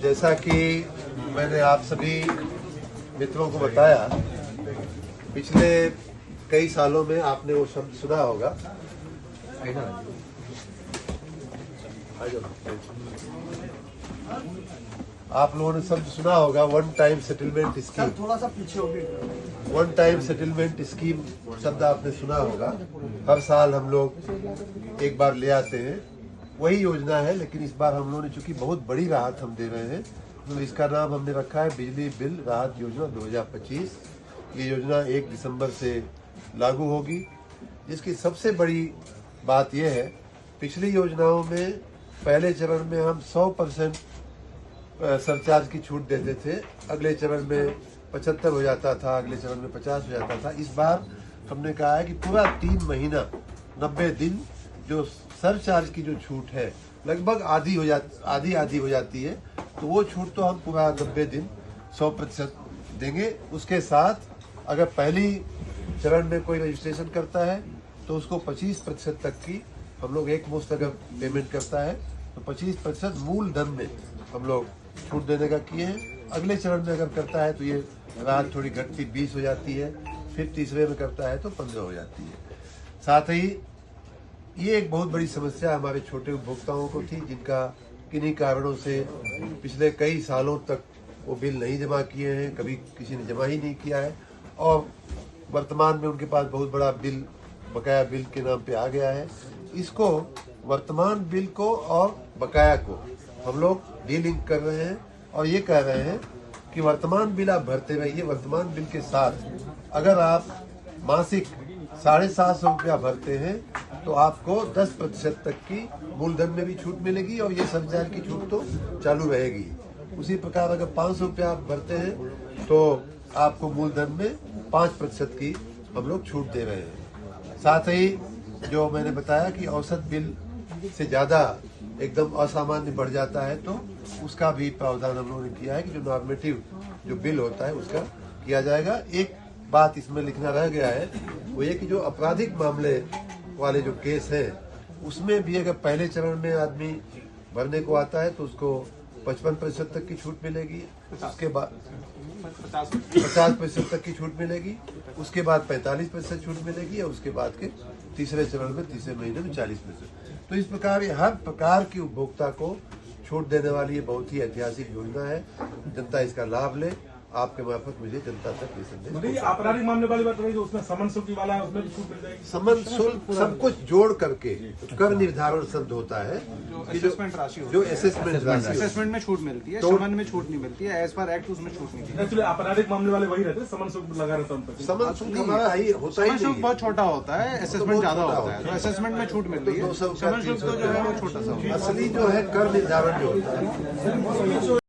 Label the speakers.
Speaker 1: जैसा कि मैंने आप सभी मित्रों को बताया, पिछले कई सालों में आपने वो शब्द सुना होगा, आप लोगों ने शब्द सुना होगा वन टाइम सेटलमेंट स्कीम।
Speaker 2: थोड़ा सा पीछे हो गए।
Speaker 1: वन टाइम सेटलमेंट स्कीम शब्द आपने सुना होगा। हर साल हम लोग एक बार ले आते हैं, वही योजना है, लेकिन इस बार हम लोगों ने चूंकि बहुत बड़ी राहत हम दे रहे हैं, तो इसका नाम हमने रखा है बिजली बिल राहत योजना 2025। ये योजना 1 दिसंबर से लागू होगी। जिसकी सबसे बड़ी बात यह है, पिछली योजनाओं में पहले चरण में हम 100% सरचार्ज की छूट देते थे, अगले चरण में 75 हो जाता था, अगले चरण में 50 हो जाता था। इस बार हमने कहा है कि पूरा 3 महीना 90 दिन जो सरचार्ज की जो छूट है लगभग आधी हो जाती है, तो वो छूट तो हम पूरा 90 दिन 100% देंगे। उसके साथ अगर पहली चरण में कोई रजिस्ट्रेशन करता है तो उसको 25% तक की हम लोग एक मुश्त अगर पेमेंट करता है तो 25% मूल धन में हम लोग छूट देने का किए हैं। अगले चरण में अगर करता है तो ये राहत थोड़ी घटती 20 हो जाती है, फिर तीसरे में करता है तो 15 हो जाती है। साथ ही ये एक बहुत बड़ी समस्या हमारे छोटे उपभोक्ताओं को थी, जिनका किन्हीं कारणों से पिछले कई सालों तक वो बिल नहीं जमा किए हैं, कभी किसी ने जमा ही नहीं किया है, और वर्तमान में उनके पास बहुत बड़ा बिल बकाया बिल के नाम पे आ गया है। इसको वर्तमान बिल को और बकाया को हम लोग डीलिंक कर रहे हैं और ये कह रहे हैं कि वर्तमान बिल आप भरते रहिए। वर्तमान बिल के साथ अगर आप मासिक 750 रुपया भरते हैं तो आपको 10% तक की मूलधन में भी छूट मिलेगी और ये सरचार्ज की छूट तो चालू रहेगी। उसी प्रकार अगर 500 रुपया आप भरते हैं तो आपको मूलधन में 5% की हम लोग छूट दे रहे हैं। साथ ही जो मैंने बताया कि औसत बिल से ज़्यादा एकदम असामान्य बढ़ जाता है तो उसका भी प्रावधान हम लोगों ने किया है कि जो नॉर्मेटिव जो बिल होता है उसका किया जाएगा। एक बात इसमें लिखना रह गया है, वो ये कि जो आपराधिक मामले वाले जो केस है उसमें भी अगर पहले चरण में आदमी भरने को आता है तो उसको 55% तक की छूट मिलेगी, उसके बाद 50% तक की छूट मिलेगी, उसके बाद 45% छूट मिलेगी और उसके बाद के तीसरे चरण में तीसरे महीने में 40%। तो इस प्रकार हर प्रकार की उपभोक्ता को छूट देने वाली ये बहुत ही ऐतिहासिक योजना है। जनता इसका लाभ ले, आपके मार्फत मुझे जनता तक ये संदेश।
Speaker 3: आपराधिक मामले वाली बात रही, जो उसमें समन शुल्क वाला है उसमें भी छूट मिल जाएगी।
Speaker 1: समन शुल्क सब कुछ जोड़ करके कर निर्धारण शब्द होता है,
Speaker 4: जो असेसमेंट राशि
Speaker 1: जो असेसमेंट
Speaker 4: में छूट मिलती है, समन में छूट नहीं मिलती है, एज पर एक्ट उसमें छूट नहीं मिलती है।
Speaker 3: एक्चुअली आपराधिक मामले वाले वही रहते हैं, समन शुल्क लगा रहता है।
Speaker 1: समन शुल्क हमारा होता ही
Speaker 4: समन शुल्क बहुत छोटा होता है, असेसमेंट ज्यादा होता है, तो असेसमेंट में छूट मिल रही है, समन शुल्क तो जो है वो छोटा सा।
Speaker 1: असली जो है कर निर्धारण जो होता है